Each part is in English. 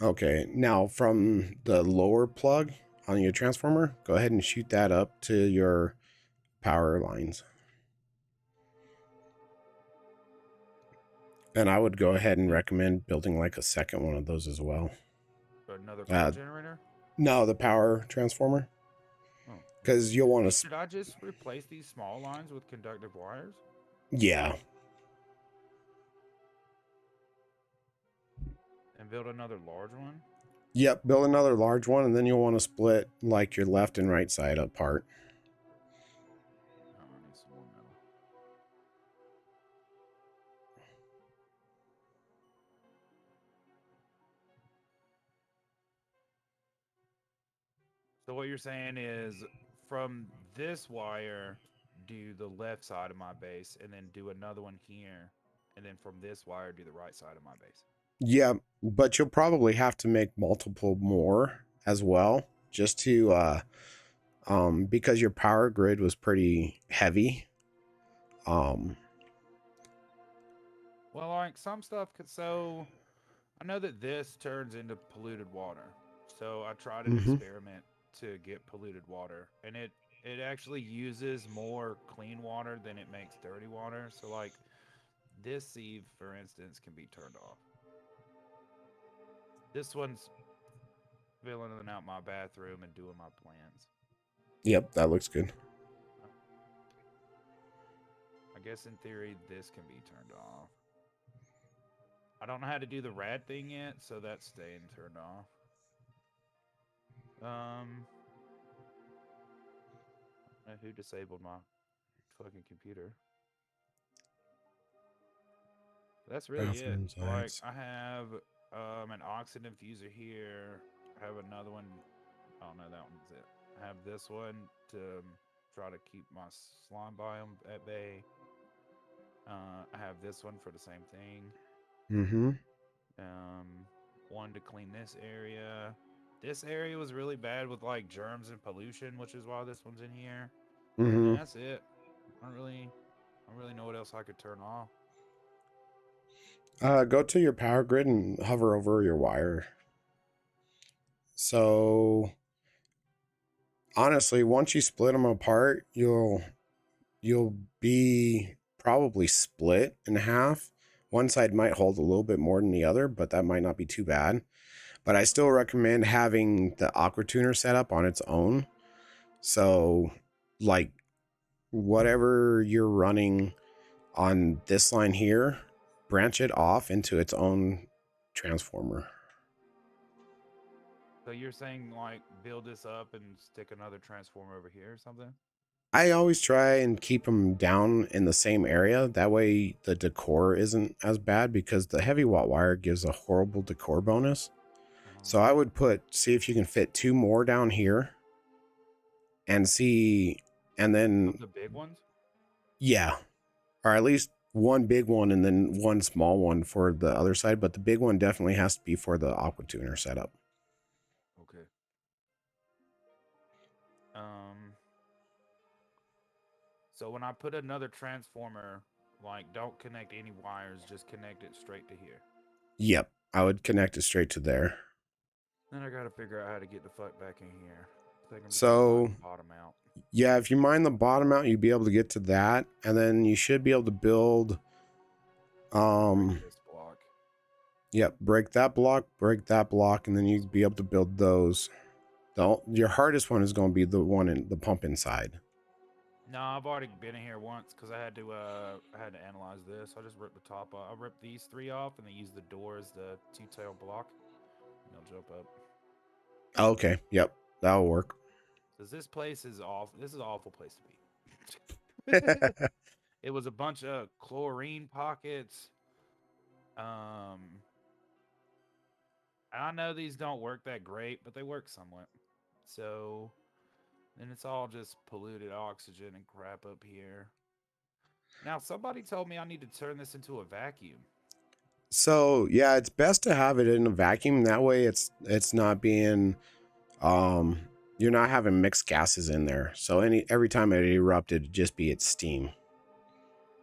Okay, now from the lower plug on your transformer, go ahead and shoot that up to your power lines. And I would go ahead and recommend building like a second one of those as well. Another power generator? No, the power transformer. Because you'll want to... Should I just replace these small lines with conductive wires? Yeah. And build another large one? Yep, build another large one, and then you'll want to split like your left and right side apart. Oh, I need some more metal. So what you're saying is from this wire, do the left side of my base, and then do another one here, and then from this wire, do the right side of my base. Yeah, but you'll probably have to make multiple more as well, just to because your power grid was pretty heavy. Well, like some stuff could, so I know that this turns into polluted water. So I tried an experiment to get polluted water, and it actually uses more clean water than it makes dirty water. So like this sieve, for instance, can be turned off. This one's filling out my bathroom and doing my plans. Yep, that looks good. I guess in theory this can be turned off. I don't know how to do the rad thing yet, so that's staying turned off. Who disabled my fucking computer? That's really it. Like I have an oxygen diffuser here. I have another one. Oh no, that one's it. I have this one to try to keep my slime biome at bay. I have this one for the same thing. One to clean this area. This area was really bad with like germs and pollution, which is why this one's in here. And that's it. I don't really know what else I could turn off. Go to your power grid and hover over your wire. So honestly, once you split them apart, you'll be probably split in half. One side might hold a little bit more than the other, but that might not be too bad. But I still recommend having the aqua tuner set up on its own. So like whatever you're running on this line here, branch it off into its own transformer. So you're saying like build this up and stick another transformer over here or something? I always try and keep them down in the same area. That way the decor isn't as bad, because the heavy watt wire gives a horrible decor bonus. So I would see if you can fit 2 more down here and see, and then the big ones? Yeah. Or at least one big one and then one small one for the other side. But the big one definitely has to be for the aqua tuner setup. Okay. So when I put another transformer, like don't connect any wires, just connect it straight to here. Yep. I would connect it straight to there. Then I gotta figure out how to get the fuck back in here. So bottom out. Yeah, if you mine the bottom out, you'd be able to get to that, and then you should be able to build this block. Yep, break that block, and then you'd be able to build those. Your hardest one is going to be the one in the pump inside. No, I've already been in here once because I had to analyze this. I just ripped the top off. I ripped these 3 off and then used the door as the 2-tail block. And they'll jump up. Oh, okay. Yep, that'll work. Because this place is awful. This is an awful place to be. It was a bunch of chlorine pockets. I know these don't work that great, but they work somewhat. So then it's all just polluted oxygen and crap up here. Now, somebody told me I need to turn this into a vacuum. So yeah, it's best to have it in a vacuum. That way it's not being, you're not having mixed gases in there. So every time it erupted, it'd just be its steam.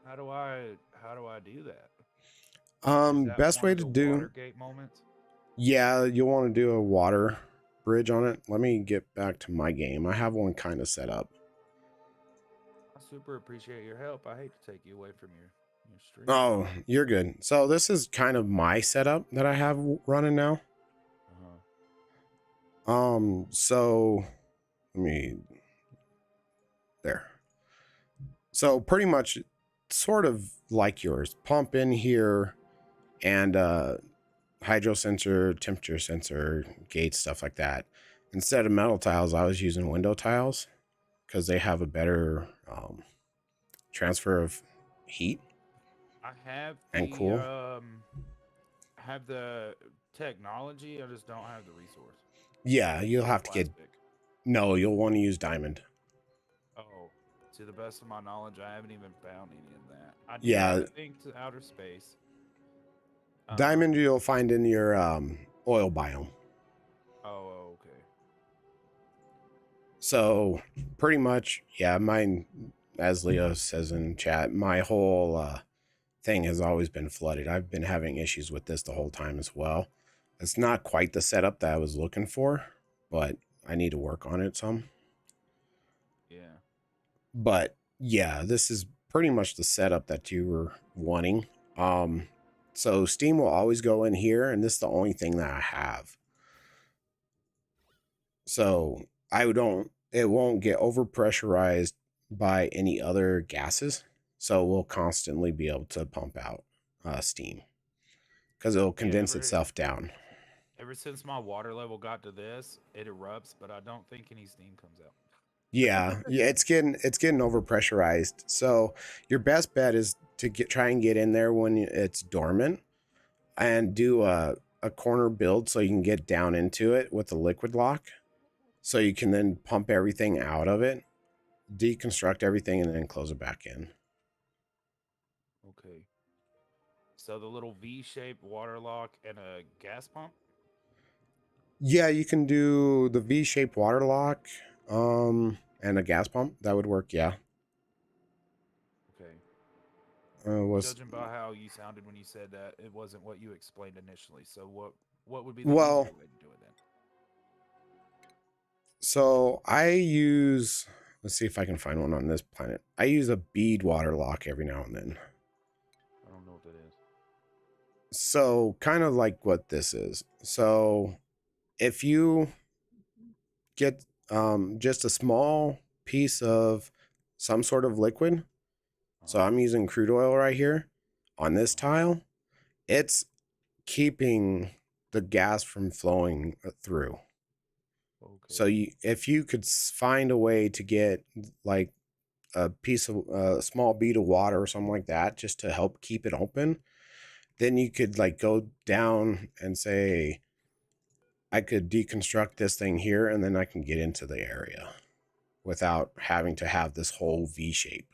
How do I do that? Best way to do. Watergate moments? Yeah, you'll want to do a water bridge on it. Let me get back to my game. I have one kind of set up. I super appreciate your help. I hate to take you away from your stream. Oh, you're good. So this is kind of my setup that I have running now. So let me there. So pretty much sort of like yours. Pump in here and hydro sensor, temperature sensor, gauge, stuff like that. Instead of metal tiles, I was using window tiles because they have a better transfer of heat. I have and cool. have the technology. I just don't have the resource. Yeah, you'll have to get. No, you'll want to use diamond. Oh, to the best of my knowledge, I haven't even found any of that. I do Yeah, have a thing to outer space. Diamond you'll find in your oil biome. Oh, okay. So pretty much, yeah, mine, as Leo says in chat, my whole thing has always been flooded. I've been having issues with this the whole time as well. It's not quite the setup that I was looking for, but I need to work on it some. Yeah. But yeah, this is pretty much the setup that you were wanting. So steam will always go in here, and this is the only thing that I have. So it won't get overpressurized by any other gases. So we'll constantly be able to pump out steam because it'll condense itself down. Ever since my water level got to this, it erupts, but I don't think any steam comes out. Yeah, it's getting overpressurized. So your best bet is to try and get in there when it's dormant and do a corner build so you can get down into it with the liquid lock. So you can then pump everything out of it, deconstruct everything, and then close it back in. Okay. So the little V-shaped water lock and a gas pump? Yeah, you can do the V-shaped water lock and a gas pump. That would work, yeah. Okay. Was Judging by how you sounded when you said that, it wasn't what you explained initially. So what would be the easier way to do it then? So I use, let's see if I can find one on this planet. I use a bead water lock every now and then. I don't know what that is. So kind of like what this is. So if you get just a small piece of some sort of liquid, so I'm using crude oil right here on this tile, it's keeping the gas from flowing through. Okay. So if you could find a way to get like a piece of a small bead of water or something like that, just to help keep it open, then you could like go down and say, I could deconstruct this thing here and then I can get into the area without having to have this whole V shape.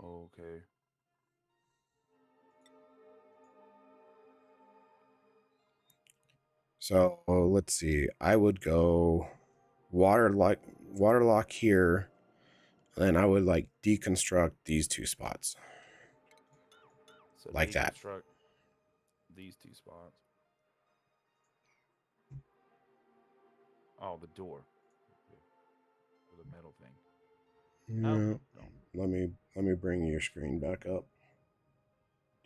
Okay. So let's see. I would go water lock here. Then I would like deconstruct these two spots. So like that. These two spots. Oh, the door. The metal thing. No. Let me bring your screen back up.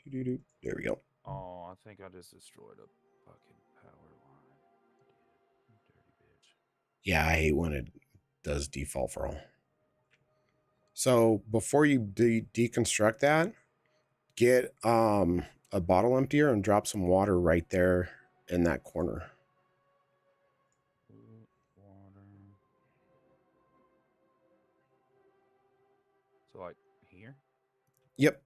There we go. Oh, I think I just destroyed a fucking power line. Dirty bitch. Yeah, I hate when it does default for all. So before you deconstruct that, get a bottle emptier and drop some water right there in that corner. Water. So like here? Yep.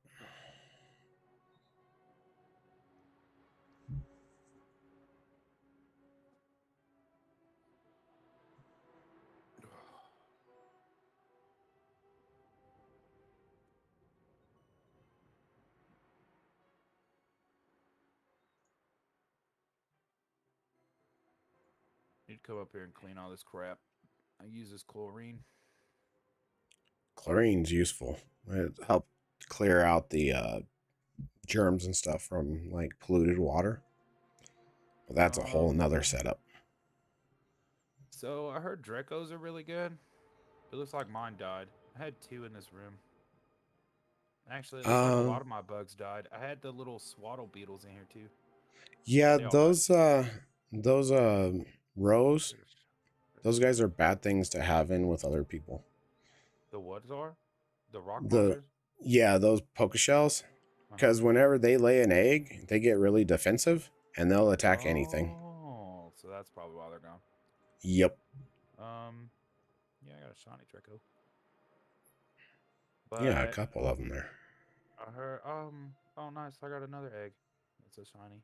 Need to come up here and clean all this crap. I use this chlorine. Chlorine's useful. It helps clear out the germs and stuff from like polluted water. But that's a whole nother setup. So I heard Dracos are really good. It looks like mine died. I had 2 in this room. Actually, it looks like a lot of my bugs died. I had the little swaddle beetles in here too. Yeah, those rows, those guys are bad things to have in with other people. The what are? The rock monsters? Yeah, those poker shells. Because whenever they lay an egg, they get really defensive and they'll attack anything. Oh, so that's probably why they're gone. Yep. Yeah, I got a shiny Draco. But yeah, a couple of them there. I heard, oh nice, I got another egg. It's a shiny.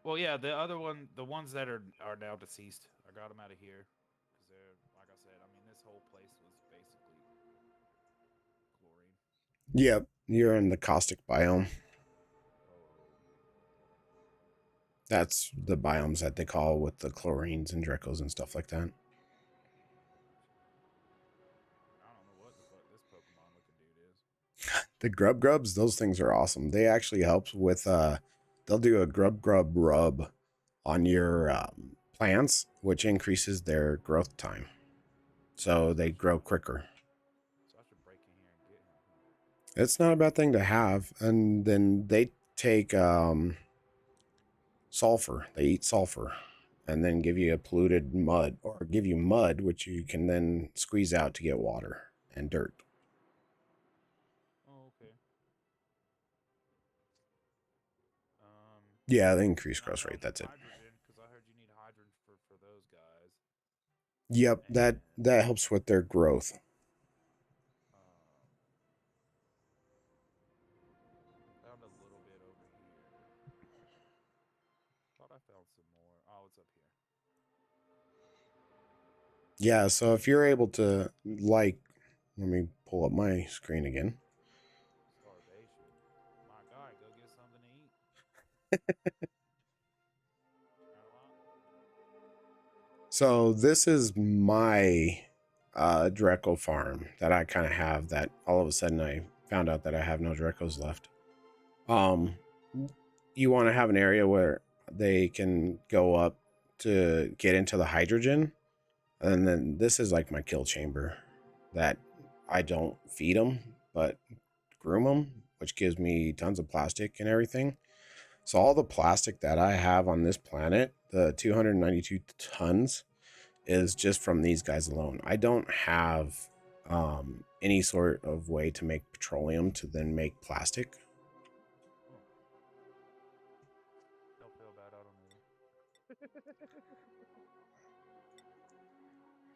Well, yeah, the other one, the ones that are now deceased, I got them out of here because they're, like I said, I mean, this whole place was basically chlorine. Yep, you're in the caustic biome. That's the biomes that they call with the chlorines and Dracos and stuff like that. I don't know what the fuck this Pokemon looking dude is. The grubs, those things are awesome. They actually help with, they'll do a grub rub on your plants, which increases their growth time. So they grow quicker. So I should break in here and get him. It's not a bad thing to have. And then they take sulfur. They eat sulfur and then give you a polluted mud, or give you mud, which you can then squeeze out to get water and dirt. Oh, okay. Yeah, they increase growth rate. That's it. Because I heard you need hydrogen for those guys. Yep, that helps with their growth. Found a little bit over here. Thought I found some more. Oh, it's up here. Yeah, so if you're able to, like, let me pull up my screen again. Starvation. My guy, go get something to eat. So this is my Draco farm that I kind of have, that all of a sudden I found out that I have no Dracos left. You want to have an area where they can go up to get into the hydrogen. And then this is like my kill chamber that I don't feed them, but groom them, which gives me tons of plastic and everything. So all the plastic that I have on this planet, the 292 tons, is just from these guys alone. I don't have any sort of way to make petroleum to then make plastic. Don't feel bad, I don't either.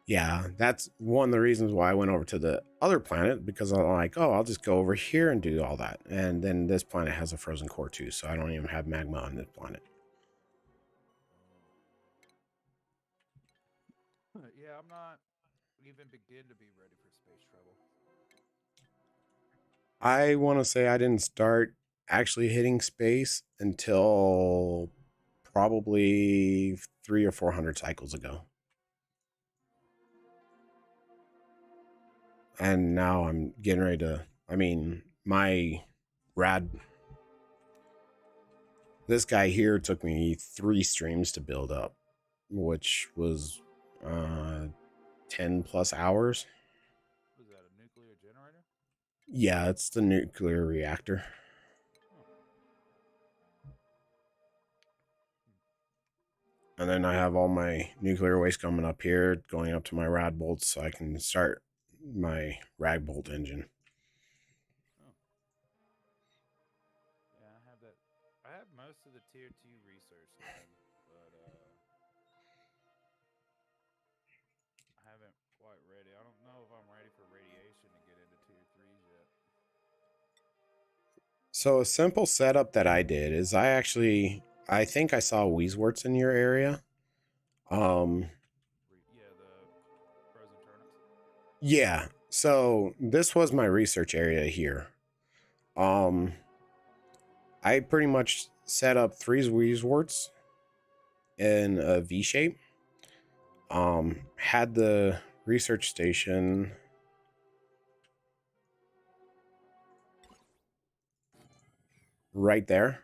Yeah, that's one of the reasons why I went over to the other planet, because I'm like, oh, I'll just go over here and do all that. And then this planet has a frozen core too, so I don't even have magma on this planet. Yeah, I'm not even begin to be ready for space travel. I want to say I didn't start actually hitting space until probably 300 or 400 cycles ago. And now I'm getting ready to, I mean, my rad, this guy here took me 3 streams to build up, which was 10 plus hours. What is that, a nuclear generator? Yeah, it's the nuclear reactor. And then I have all my nuclear waste coming up here, going up to my rad bolts, so I can start my rag bolt engine. Oh. Yeah, I have that. I have most of the tier 2 research done, but I haven't quite ready. I don't know if I'm ready for radiation to get into tier 3s yet. So a simple setup that I did is I think I saw Weezeworts in your area. Yeah, the frozen turnips. Yeah. So this was my research area here. I pretty much set up 3 Weezeworts in a V shape. Had the research station. right there.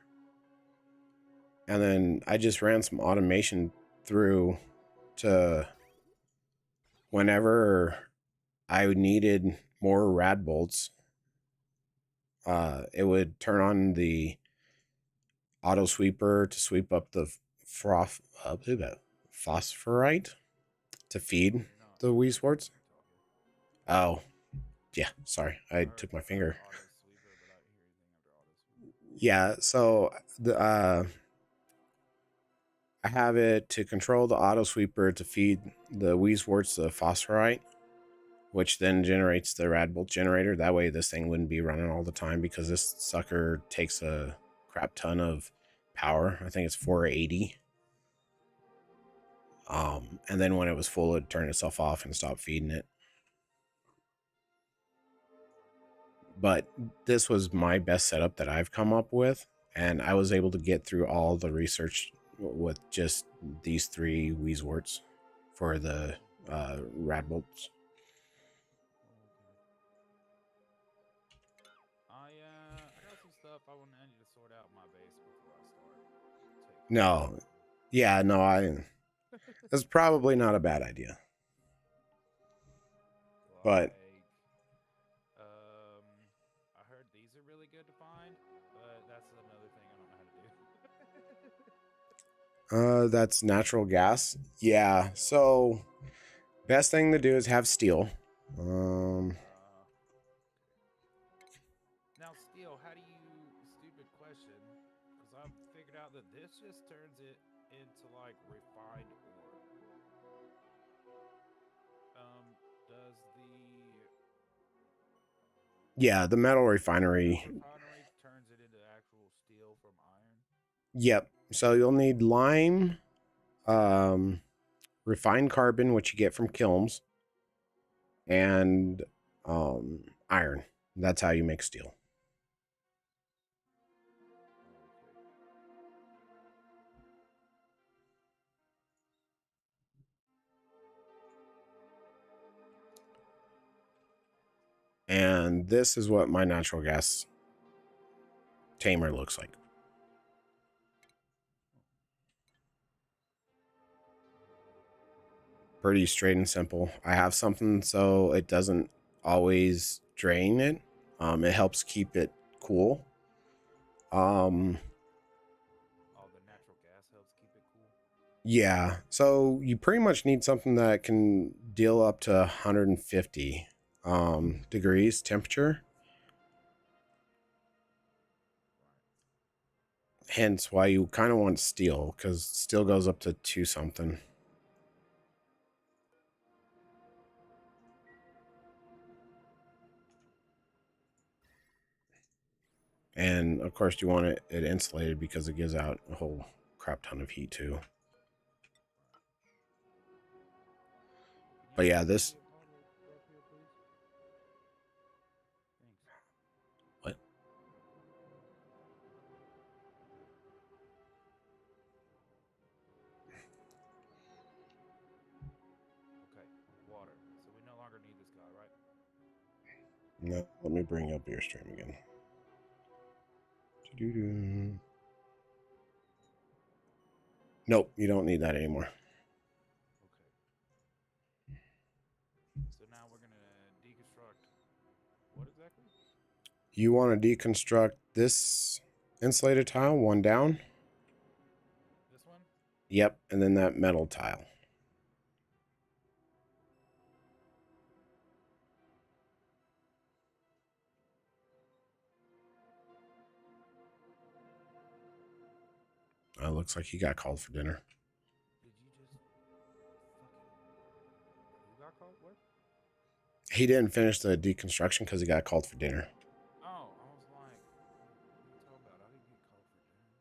And then I just ran some automation through to whenever I needed more rad bolts, it would turn on the auto sweeper to sweep up the phosphorite to feed the Weesports. Oh, yeah, sorry. I took my finger. Yeah, so the I have it to control the auto sweeper to feed the Weesports the phosphorite, which then generates the Radbolt generator. That way this thing wouldn't be running all the time because this sucker takes a crap ton of power. I think it's 480. And then when it was full, it'd turn itself off and stop feeding it. But this was my best setup that I've come up with, and I was able to get through all the research with just these 3 Weesports for the Radbolts. I got some stuff I need to sort out in my base before I start. No. Yeah, no, that's probably not a bad idea. But I heard these are really good to find, but that's another thing I don't know how to do. That's natural gas. Yeah, so best thing to do is have steel. Now, steel, how do you, stupid question, because I've figured out that this just turns it into like refined ore. Does the metal refinery turns it into actual steel from iron? Yep. So you'll need lime, refined carbon, which you get from kilns, and iron. That's how you make steel. And this is what my natural gas tamer looks like. Pretty straight and simple. I have something so it doesn't always drain it. It helps keep it cool. Oh, the natural gas helps keep it cool? Yeah. So you pretty much need something that can deal up to 150 degrees temperature. Hence why you kind of want steel, because steel goes up to 2 something. And of course you want it insulated because it gives out a whole crap ton of heat too. But yeah, this... What? Okay, water. So we no longer need this guy, right? No, let me bring up Airstream again. Nope, you don't need that anymore. Okay. So now we're going to deconstruct what exactly? You want to deconstruct this insulated tile, one down. This one? Yep, and then that metal tile. Looks like he got called for dinner. Did you just who got called? What? He didn't finish the deconstruction because he got called for dinner. Oh, I was like, what are you talking about? I didn't get called for dinner.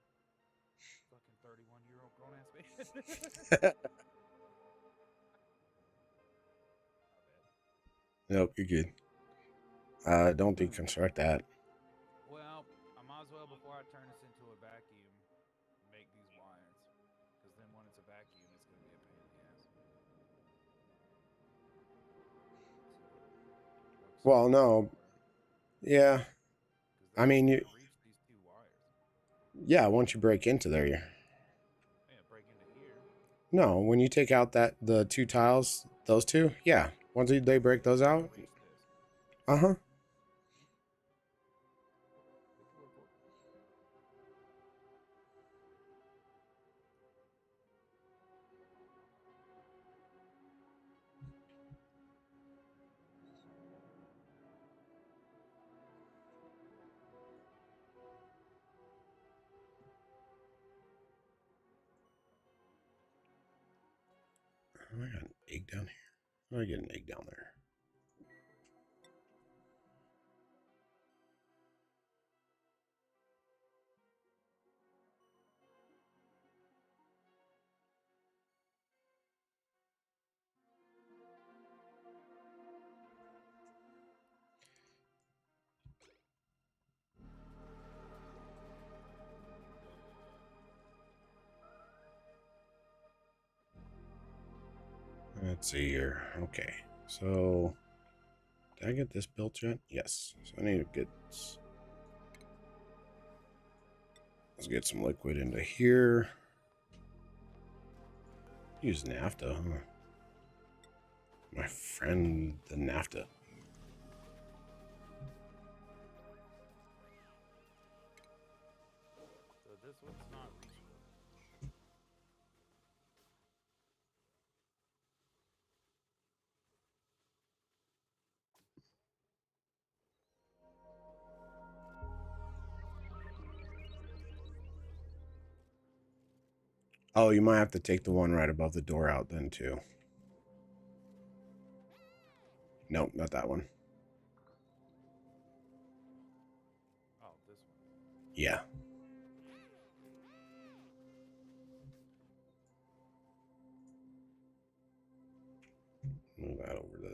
Fucking 31-year-old grown-ass man. Nope, you're good. Don't deconstruct that. Well, I might as well, before I turn this into a vacuum, make these wires. Because then when it's a vacuum, it's going to be a pain in the ass. Well, no. Yeah. I mean, you... reach these 2 wires. Yeah, once you break into there, Yeah, break into here. No, when you take out the 2 tiles, those 2, yeah. Once they break those out. Uh-huh. I got an egg down here. I get an egg down there. Let's see here. Okay, so did I get this built yet? Yes. So I need to get. Let's get some liquid into here. Use naphtha, huh? My friend, the naphtha. So this one's not reachable. Oh, you might have to take the one right above the door out then too. Nope, not that one. Oh, this one. Yeah. Move that over there.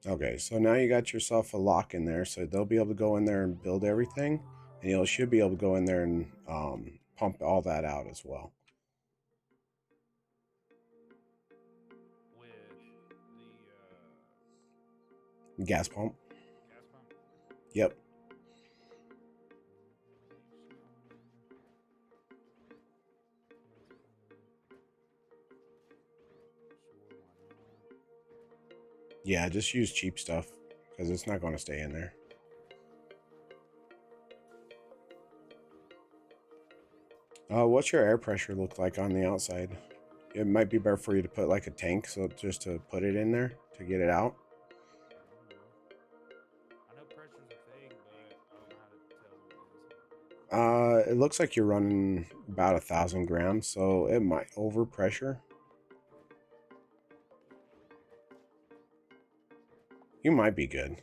Okay, so now you got yourself a lock in there, so they'll be able to go in there and build everything, and you should be able to go in there and pump all that out as well. With the gas pump. Gas pump? Yep. Yeah, just use cheap stuff because it's not going to stay in there. What's your air pressure look like on the outside? It might be better for you to put like a tank, so just to put it in there to get it out. I know pressure's a thing, but I don't know how to tell what it is. It looks like you're running about 1,000 grams, so it might overpressure. You might be good.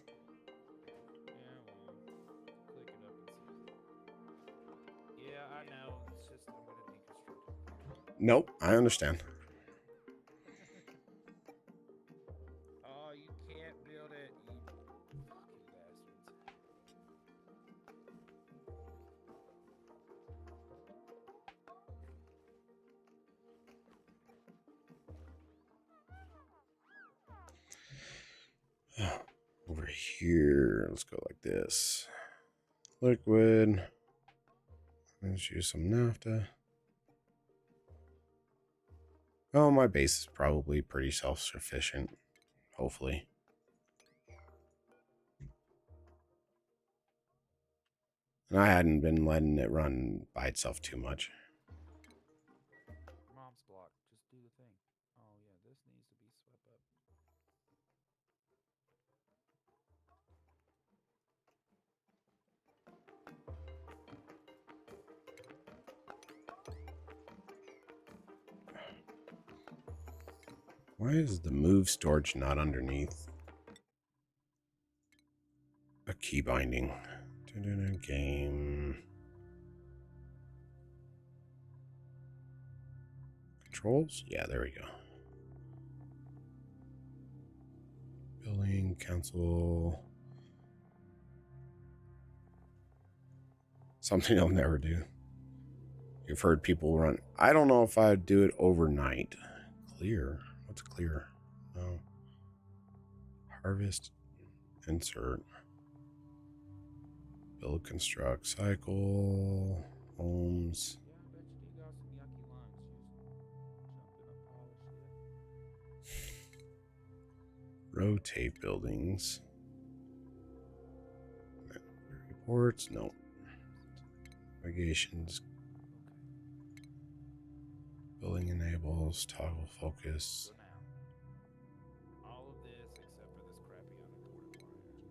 Yeah, I know. It's just I'm gonna deconstruct it. Nope, I understand. Oh, you can't build it, you fucking bastards. Over here, let's go like this. Liquid. Let's use some naphtha. Oh, my base is probably pretty self-sufficient, hopefully. And I hadn't been letting it run by itself too much. Mom's block. Just do the thing. Oh, yeah, this needs to be swept up. Why is the move storage not underneath? A key binding. Game. Controls? Yeah, there we go. Building, council. Something I'll never do. You've heard people run. I don't know if I'd do it overnight. Clear. What's clear? No. Harvest. Insert. Build, construct, cycle. Homes. Yeah, I bet you got some yucky lungs. Jumping up all the shit. Rotate buildings. Reports. No. Navigations. Building enables. Toggle focus. So now, all of this except for this crappy unrecorded wire.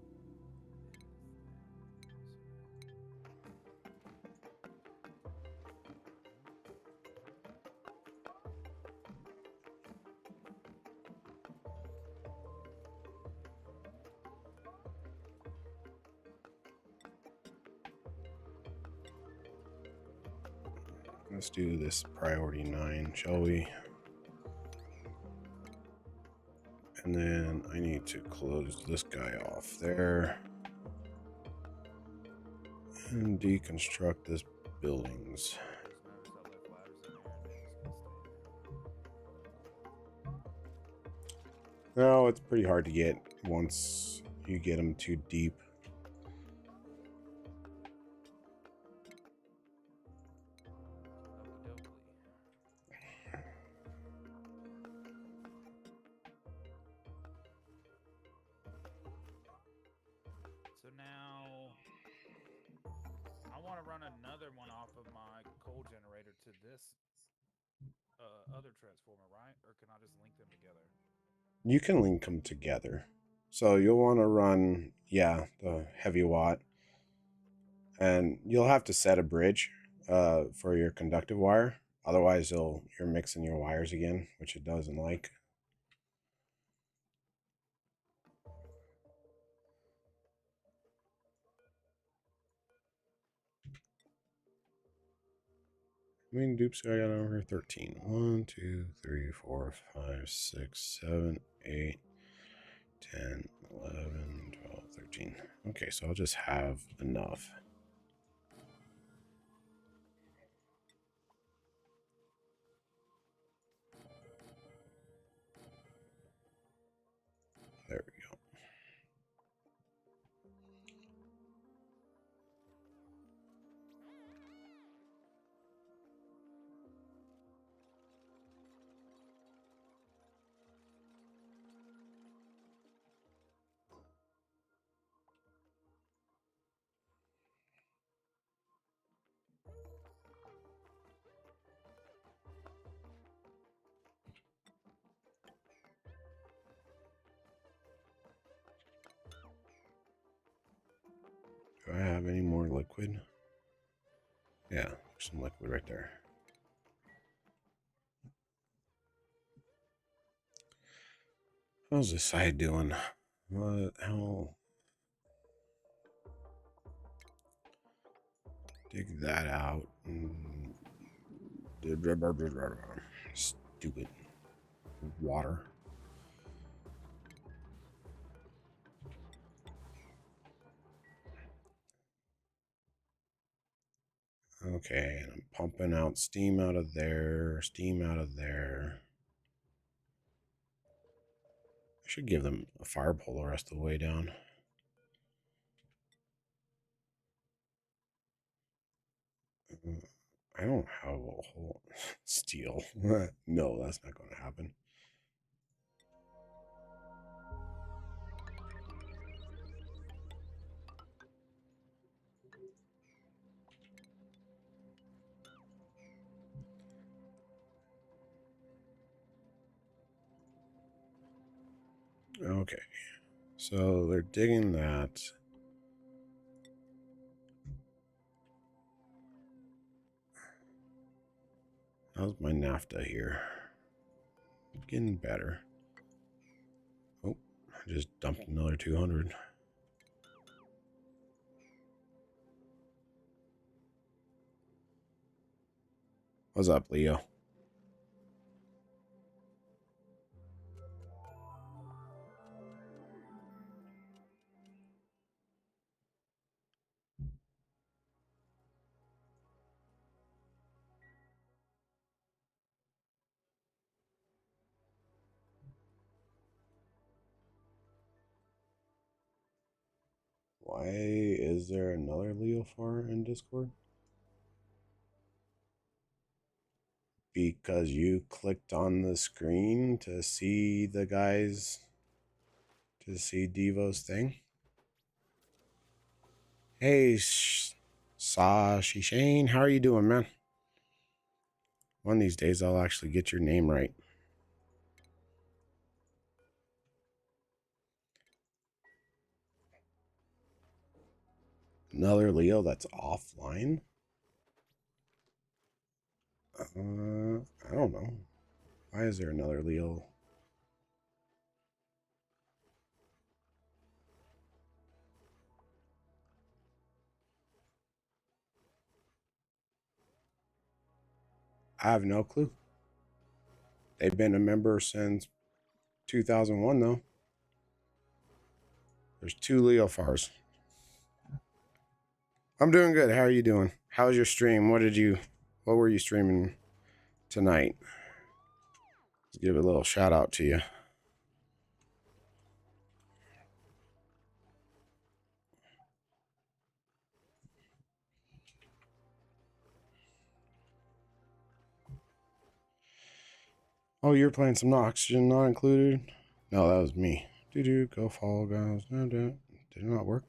Let's do this priority 9, shall we? And then I need to close this guy off there. And deconstruct this buildings. No, it's pretty hard to get once you get them too deep. So now I want to run another one off of my coal generator to this other transformer, right? Or can I just link them together? You can link them together. So you'll want to run, yeah, the heavy watt. And you'll have to set a bridge for your conductive wire. Otherwise, you're mixing your wires again, which it doesn't like. How many dupes do I got over here? 13. 1, 2, 3, 4, 5, 6, 7, 8, 10, 11, 12, 13. Okay, so I'll just have enough. There we go. Do I have any more liquid? Yeah, there's some liquid right there. How's this side doing? What? How? Dig that out. Stupid water. Okay, and I'm pumping out steam out of there, steam out of there. I should give them a fire pole the rest of the way down. I don't have a whole steel. No, that's not going to happen. Okay, so they're digging that. How's my naphtha here? Getting better. Oh, I just dumped another 200. What's up, Leo? Why is there another Leofar in Discord? Because you clicked on the screen to see the guys, to see Devo's thing. Hey, Sashi Shane, how are you doing, man? One of these days I'll actually get your name right. Another Leo that's offline? I don't know. Why is there another Leo? I have no clue. They've been a member since 2001, though. There's 2 Leofars. I'm doing good. How are you doing? How's your stream? What were you streaming tonight? Let's give a little shout out to you. Oh, you're playing some oxygen not included? No, that was me. Go follow guys. Did it not work?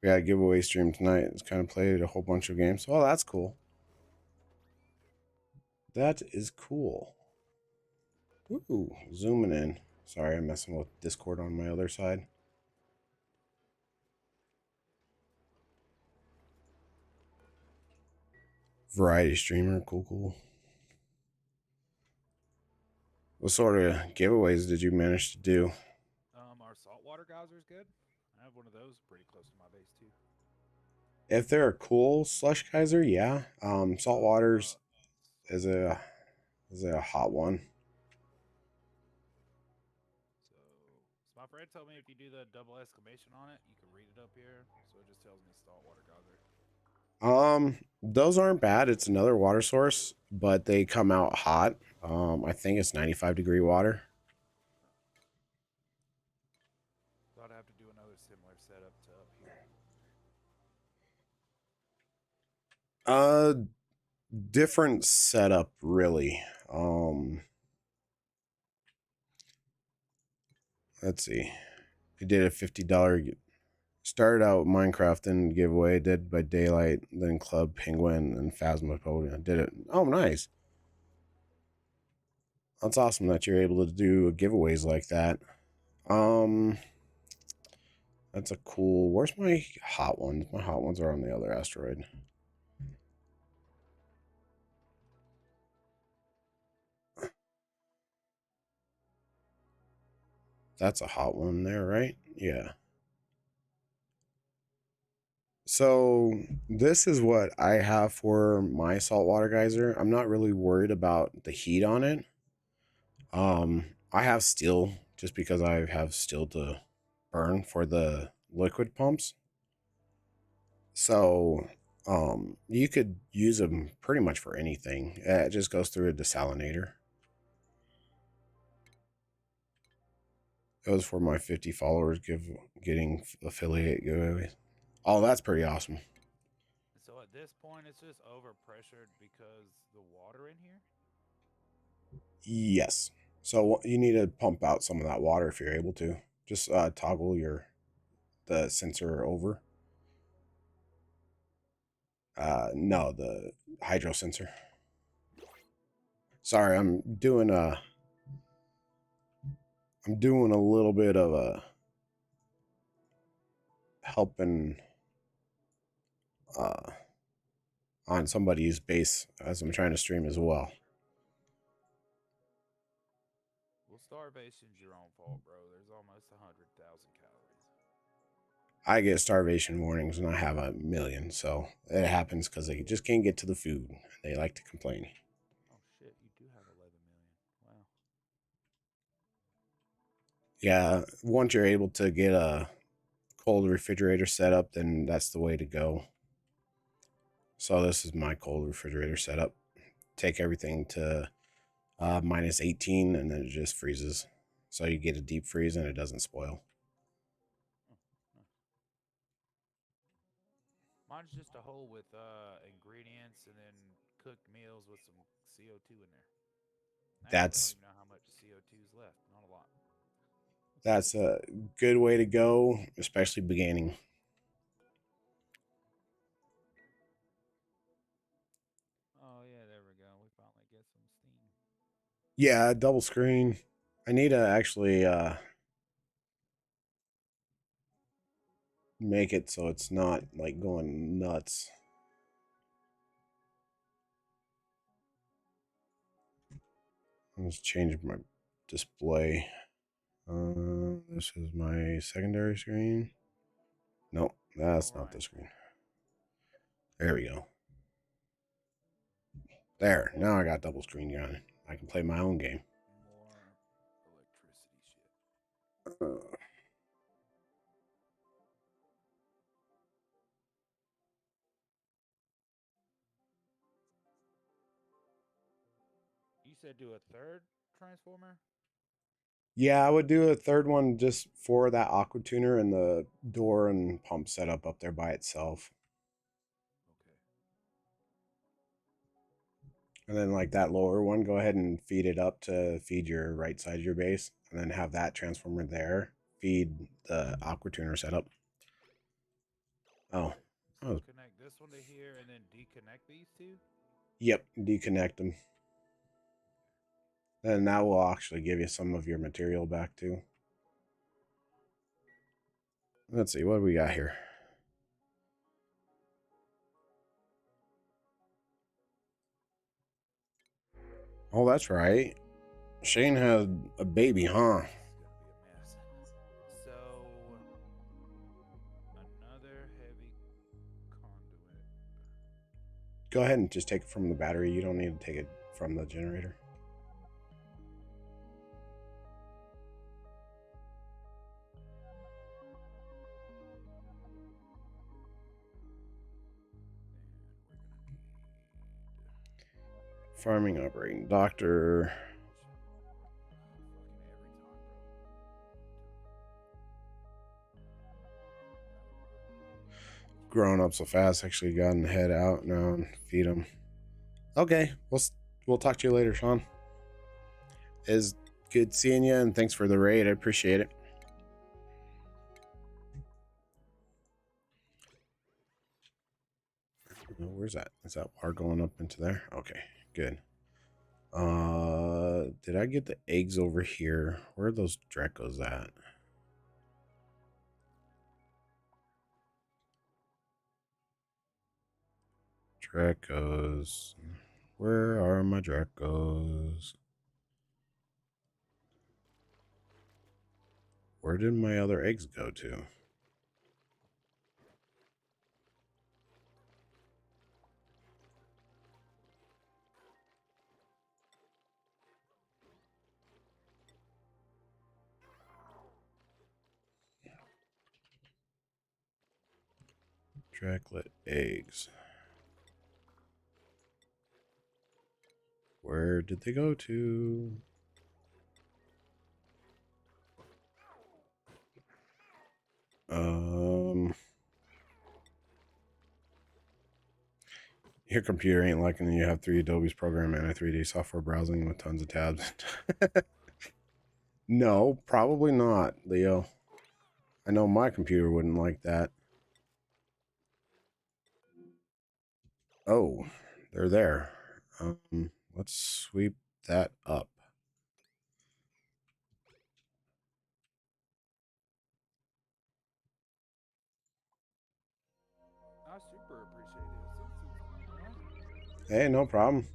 We had a giveaway stream tonight. It's kind of played a whole bunch of games. Oh, that's cool. That is cool. Ooh, zooming in. Sorry, I'm messing with Discord on my other side. Variety streamer, cool. What sort of giveaways did you manage to do? Our saltwater geyser is good. I have one of those pretty close to my base too. If they're a cool slush geyser, yeah. Saltwaters is a hot one. So my friend told me if you do the double exclamation on it, you can read it up here. So it just tells me saltwater geyser. Those aren't bad. It's another water source, but they come out hot. I think it's 95-degree water. Thought I'd have to do another similar setup to up here. Different setup, really. Let's see. I did a $50 started out Minecraft and giveaway, Dead by Daylight, then Club Penguin and Phasmophobia. Did it. Oh, nice. That's awesome that you're able to do giveaways like that. That's a cool. Where's my hot ones? My hot ones are on the other asteroid. That's a hot one there, right? Yeah. So this is what I have for my saltwater geyser. I'm not really worried about the heat on it. I have steel just because I have steel to burn for the liquid pumps. So you could use them pretty much for anything. It just goes through a desalinator. It was for my 50 followers getting affiliate giveaways. Oh, that's pretty awesome. So at this point, it's just overpressured because the water in here? Yes. So you need to pump out some of that water if you're able to. Just toggle the sensor over. No, the hydro sensor. Sorry, I'm doing a little bit of a helping on somebody's base as I'm trying to stream as well. Well, starvation's your own fault, bro. There's almost 100,000 calories. I get starvation warnings and I have 1 million, so it happens because they just can't get to the food. They like to complain. Oh shit, you do have 11 million. Wow. Yeah, once you're able to get a cold refrigerator set up, then that's the way to go. So this is my cold refrigerator setup. Take everything to minus 18 and then it just freezes. So you get a deep freeze and it doesn't spoil. Mine's just a hole with ingredients and then cooked meals with some CO2 in there. Actually, I don't That's even know how much CO2 is left. Not a lot. that's a good way to go, especially beginning. Oh yeah, there we go. We finally get some steam. Yeah, double screen. I need to actually make it so it's not like going nuts. Let's change my display. This is my secondary screen. Nope, that's not the screen. There we go. There, now I got double screen on. I can play my own game. More electricity shit. You said do a third transformer? Yeah, I would do a third one just for that aqua tuner and the door and pump setup up there by itself. Okay. And then like that lower one, go ahead and feed it up to feed your right side of your base. And then have that transformer there feed the aqua tuner setup. Oh. So connect this one to here and then deconnect these two? Yep, deconnect them. And that will actually give you some of your material back too. Let's see, what do we got here? Oh, that's right. Shane had a baby, huh? This is gonna be a mess. So another heavy conduit. Go ahead and just take it from the battery. You don't need to take it from the generator. Farming operating doctor. Growing up so fast, actually gotten the head out now and feed them. Okay, we'll talk to you later, Sean. It's good seeing you, and thanks for the raid. I appreciate it. Where's that? Is that water going up into there? Okay, good. Did I get the eggs over here? Where are those Dracos at? Dracos. Where are my Dracos? Where did my other eggs go to? Draclet eggs. Where did they go to? Your computer ain't liking you have 3 Adobe's program and a 3D software browsing with tons of tabs. No, probably not, Leo. I know my computer wouldn't like that. Oh, they're there. Let's sweep that up. I super appreciate the assistance, man. Hey, no problem.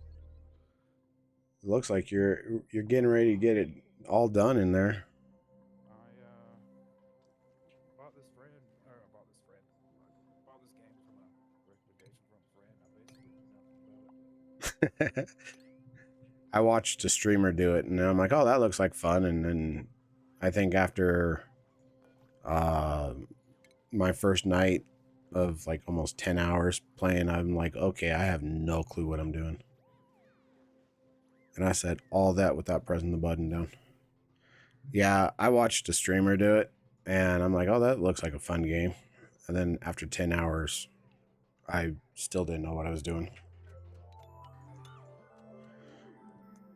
It looks like you're getting ready to get it all done in there. I bought this friend, or I bought this friend. I bought this game from a recommendation from a friend. I basically knew nothing about it. I watched a streamer do it, and I'm like, oh, that looks like fun. And then I think after my first night of like almost 10 hours playing, I'm like, okay, I have no clue what I'm doing. And I said all that without pressing the button down. Yeah, I watched a streamer do it, and I'm like, oh, that looks like a fun game. And then after 10 hours, I still didn't know what I was doing.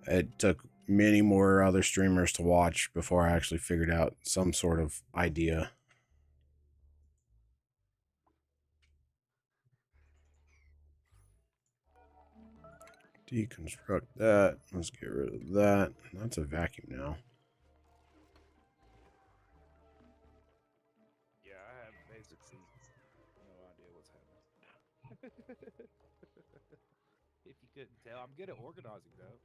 It took many more other streamers to watch before I actually figured out some sort of idea. Deconstruct that. Let's get rid of that. That's a vacuum now. Yeah, I have basically no idea what's happening. If you couldn't tell, I'm good at organizing though.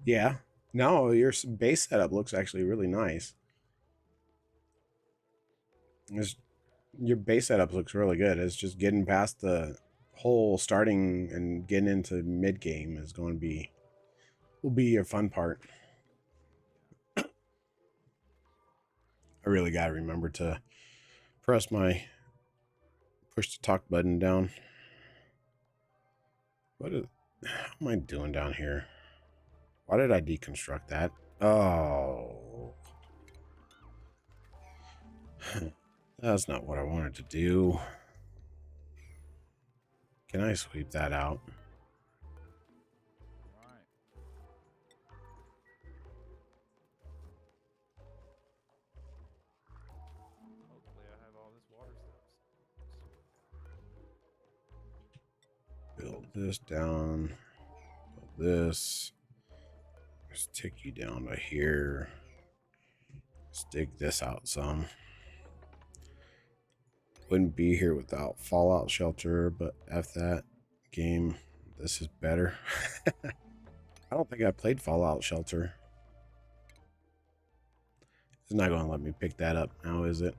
Yeah. No, your base setup looks actually really nice. Your base setup looks really good. It's just getting past the whole starting and getting into mid game is going to will be your fun part. I really got to remember to push the talk button down. How am I doing down here? Why did I deconstruct that? Oh. That's not what I wanted to do. Can I sweep that out? Right. Hopefully I have all this water stuff. Build this down. Build this. Let's take you down to here. Let's dig this out some. Wouldn't be here without Fallout Shelter, but F that game. This is better. I don't think I played Fallout Shelter. It's not going to let me pick that up now, is it?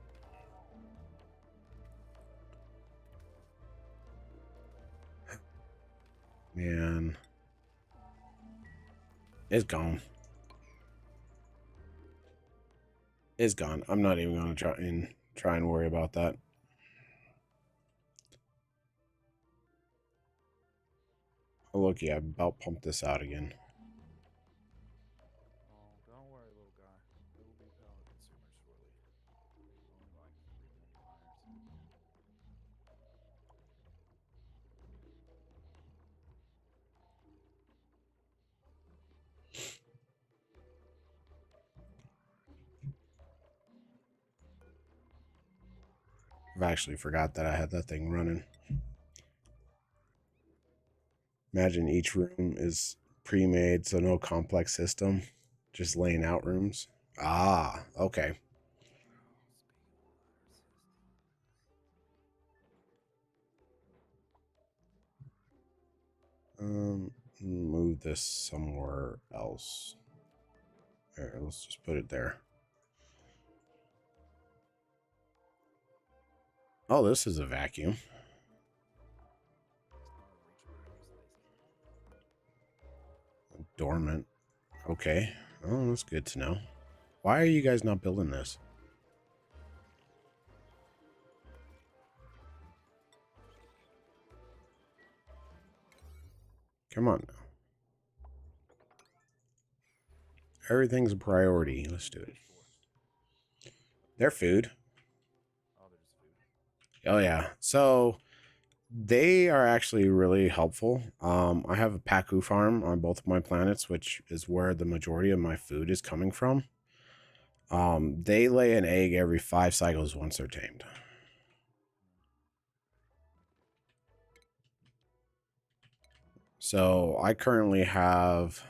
Man. It's gone. It's gone. I'm not even going to try and worry about that. Oh, look, yeah, I about pumped this out again. Oh, don't worry, little guy. There will be power consumers shortly. Only like 3 million miners. I've actually forgot that I had that thing running. Imagine each room is pre-made, so no complex system. Just laying out rooms. Ah, okay. Move this somewhere else. There, let's just put it there. Oh, this is a vacuum. Dormant. Okay. Oh, that's good to know. Why are you guys not building this? Come on now. Everything's a priority. Let's do it. Their food. Oh, yeah. So they are actually really helpful. I have a Pacu farm on both of my planets, which is where the majority of my food is coming from. They lay an egg every 5 cycles once they're tamed. So I currently have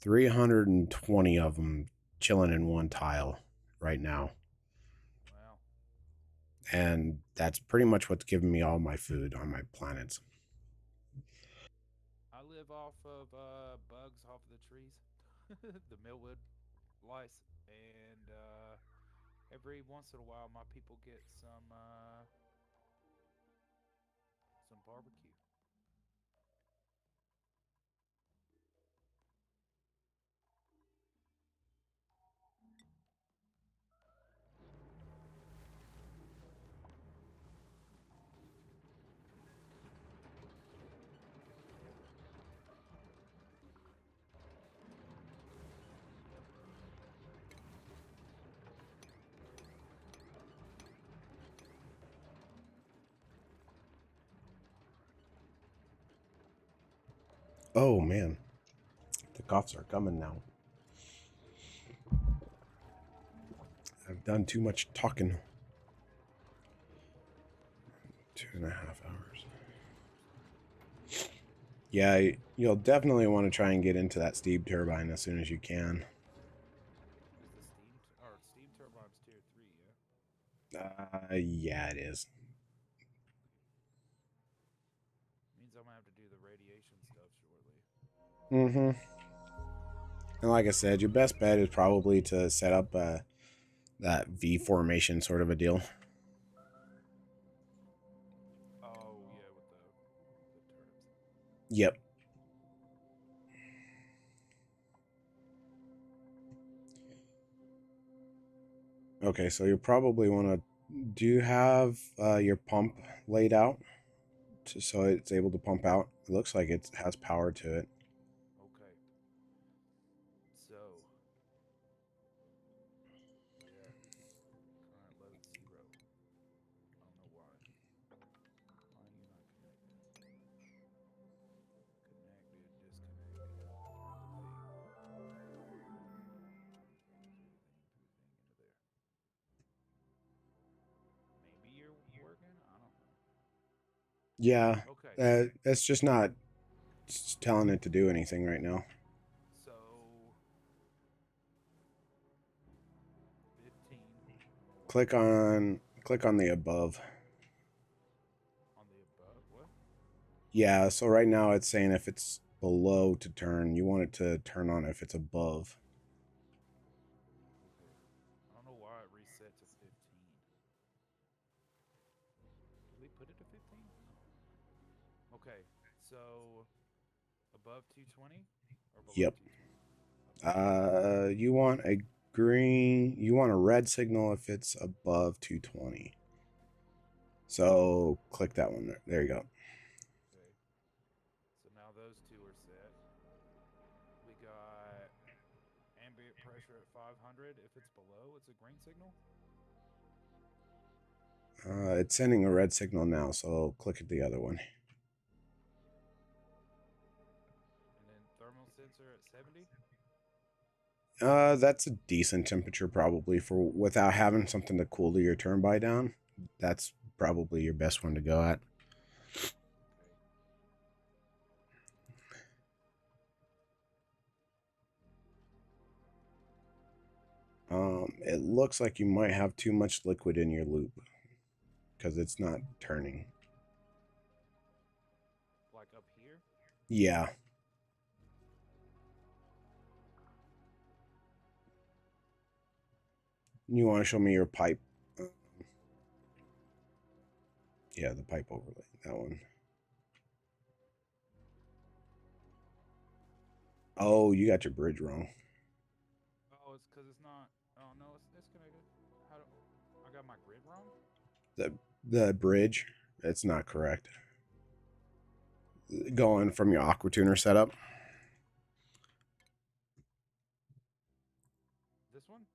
320 of them chilling in one tile right now. Wow. And that's pretty much what's giving me all my food on my planets. I live off of bugs off of the trees, the millwood lice, and every once in a while my people get some barbecue. Oh, man. The coughs are coming now. I've done too much talking. 2.5 hours. Yeah, you'll definitely want to try and get into that steam turbine as soon as you can. Is the steam turbine's tier 3, yeah? Yeah, it is. Means I'm gonna have to do the radiation stuff shortly. Mm-hmm. And like I said, your best bet is probably to set up that V formation sort of a deal. Oh yeah, with the turrets. Yep. Okay, so you probably want to... Do you have your pump laid out so it's able to pump out? It looks like it has power to it. Okay. So yeah, current load 0. I don't know why. Why are you not connected? Connected, disconnected. Turn the thing. Through the thing into there. Maybe you're working? I don't know. Yeah. Okay. It's just not telling it to do anything right now. So 15 Click on the above. on the above. What? Yeah, so right now it's saying if it's below to turn, you want it to turn on if it's above. Okay. I don't know why it reset to 15. Did we put it to 15? Oh. Okay. So above 220 or below Yep. 220? You want a red signal if it's above 220. So click that one there. There you go. Okay. So now those two are set. We got ambient pressure at 500. If it's below, it's a green signal. It's sending a red signal now, so click at the other one. And then thermal sensor at 70. That's a decent temperature probably for without having something to cool your turbine down. That's probably your best one to go at. It looks like you might have too much liquid in your loop because it's not turning. Like up here? Yeah. You want to show me your pipe? Yeah, the pipe overlay. That one. Oh, you got your bridge wrong. Oh, it's because it's not. Oh no, it's disconnected. How do I got my grid wrong? The bridge, it's not correct. Going from your aqua tuner setup. This one?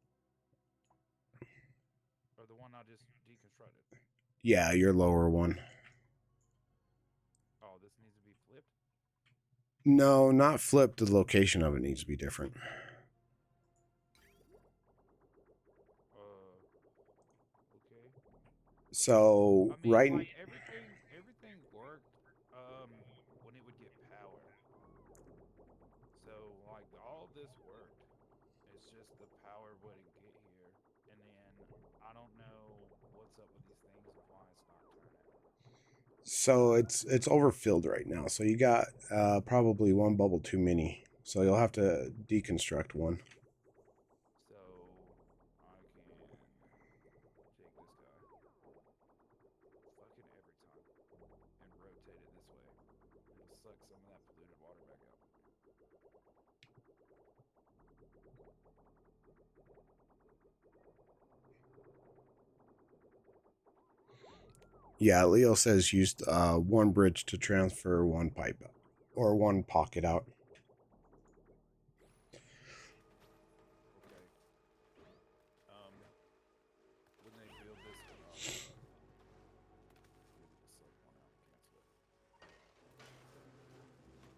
Or the one I just deconstructed? Yeah, your lower one. Oh, this needs to be flipped? No, not flipped. The location of it needs to be different. Okay. So I mean, right. like everything worked when it would get power. So like all this worked. It's just the power wouldn't get here. And then I don't know what's up with these things and why it's not turning. So it's overfilled right now. So you got probably one bubble too many. So you'll have to deconstruct one. So I can take this guy fucking every time and rotate it this way. It'll suck some of that polluted water back out. Yeah, Leo says used one bridge to transfer one pipe or one pocket out. Okay. When they build this one, I'll give it a sub one out and cancel it.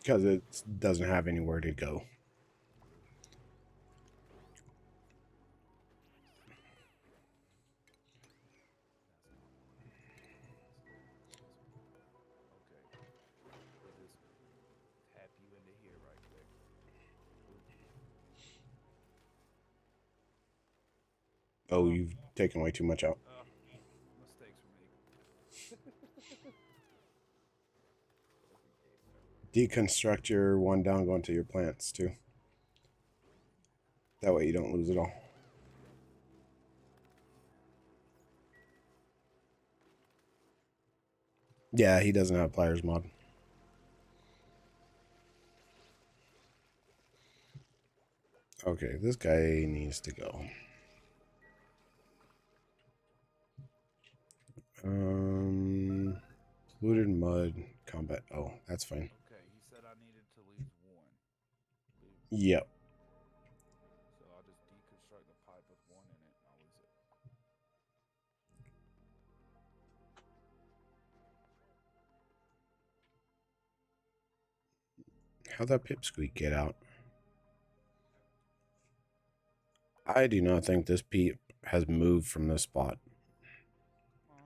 because it doesn't have anywhere to go. Oh, you've taken way too much out. Mistakes were made. Deconstruct your one down, go into your plants too. That way you don't lose it all. Yeah, he doesn't have pliers mod. Okay, this guy needs to go. Polluted mud combat. Oh, that's fine. Okay, he said I needed to lose one. Yep. So I'll just deconstruct the pipe with one in it and I'll lose it. How'd that pipsqueak get out? I do not think this peep has moved from this spot.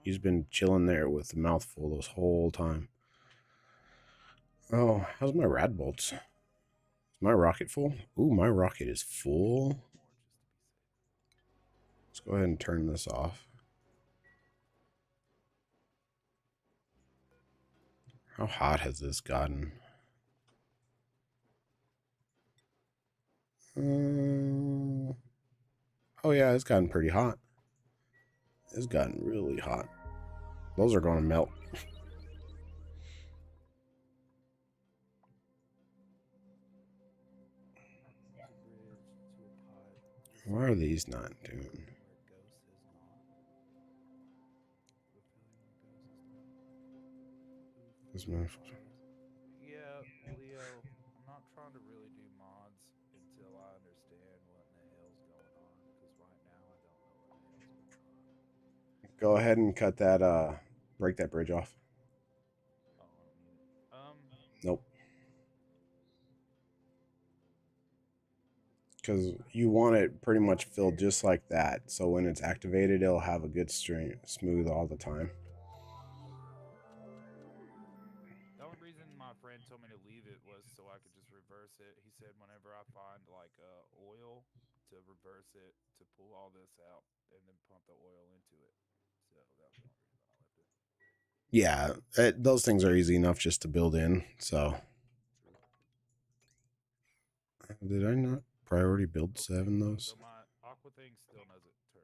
He's been chilling there with the mouth full this whole time. Oh, how's my rad bolts? Is my rocket full? Ooh, my rocket is full. Let's go ahead and turn this off. How hot has this gotten? Oh yeah, it's gotten pretty hot. It's gotten really hot. Those are going to melt. Why are these not doing? Yeah, Leo, I'm not trying to really do mods until I understand what in the hell's going on, because right now I don't know what the hell's going on. Go ahead and cut that, break that bridge off. Oh, I don't need it. Nope. Because you want it pretty much filled just like that. So when it's activated, it'll have a good stream, smooth all the time. The only reason my friend told me to leave it was so I could just reverse it. He said whenever I find like oil, to reverse it, to pull all this out and then pump the oil into it. So that was the only reason I left it. Yeah, those things are easy enough just to build in. So did I not priority build 7 those? So my aqua thing still doesn't turn.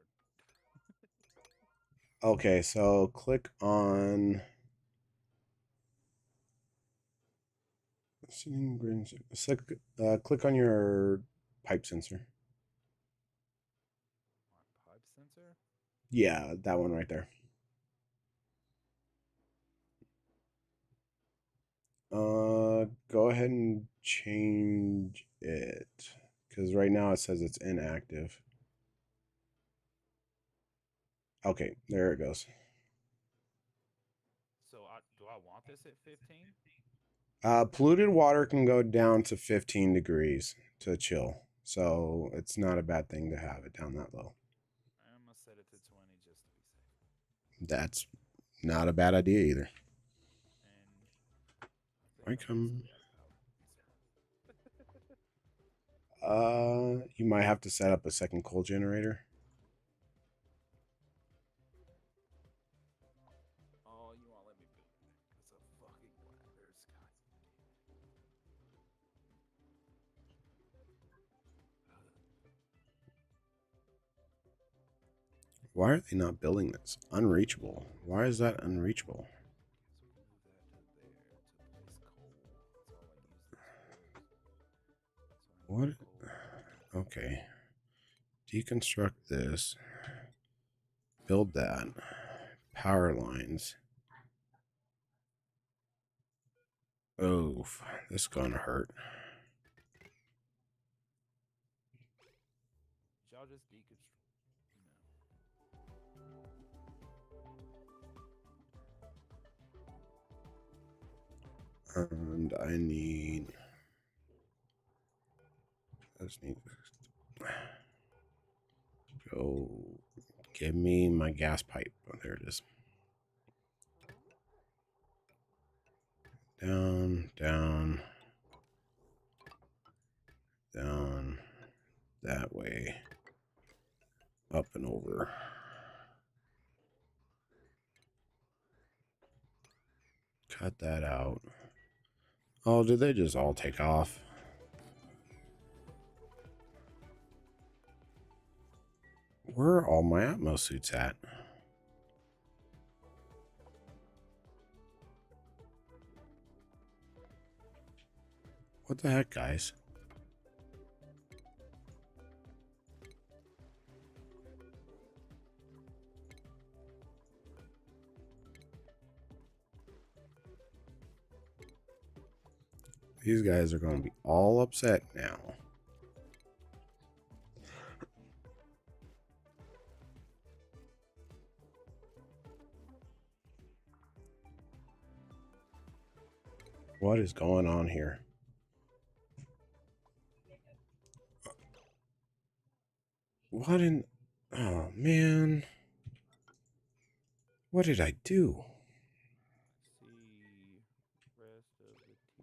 Okay, so click on click on your pipe sensor. My pipe sensor? Yeah, that one right there. Go ahead and change it, because right now it says it's inactive. Okay, there it goes. So do I want this at 15? Polluted water can go down to 15 degrees to chill, so it's not a bad thing to have it down that low. I'm gonna set it to 20 just to be safe. That's not a bad idea either. And I come. You might have to set up a second coal generator. Oh, you won't let me build it. It's a fucking ladder, Scott. Why are they not building this? Unreachable. Why is that unreachable? What? Okay. Deconstruct this. Build that. Power lines. Oh, this is gonna hurt. Y'all just deconstruct. And I need... I just need to go... Give me my gas pipe. Oh, there it is. Down, down, down, that way, up and over. Cut that out. Oh, did they just all take off? Where are all my Atmos suits at? What the heck, guys? These guys are going to be all upset now. What is going on here? What in... Oh, man. What did I do? Rest of the tier 2.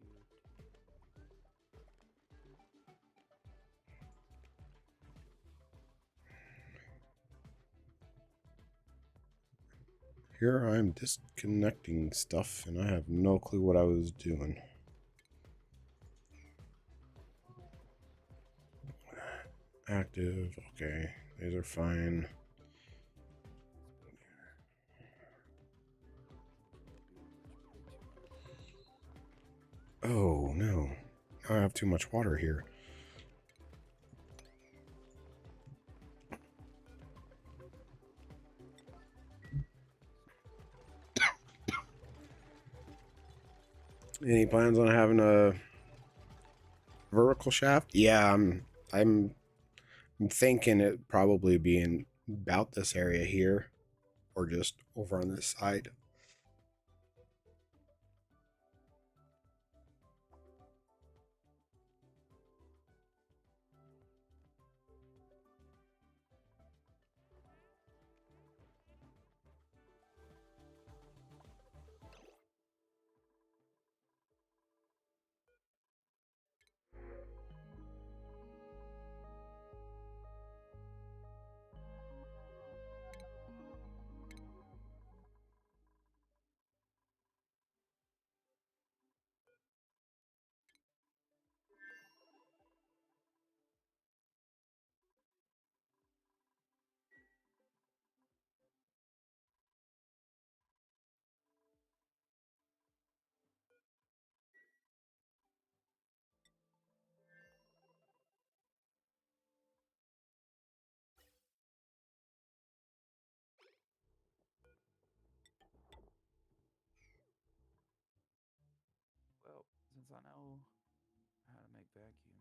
Here I'm disconnecting stuff, and I have no clue what I was doing. Active, okay. These are fine. Oh, no. I have too much water here. Any plans on having a vertical shaft? Yeah, I'm thinking it probably being about this area here, or just over on this side. Well, since I know how to make vacuum,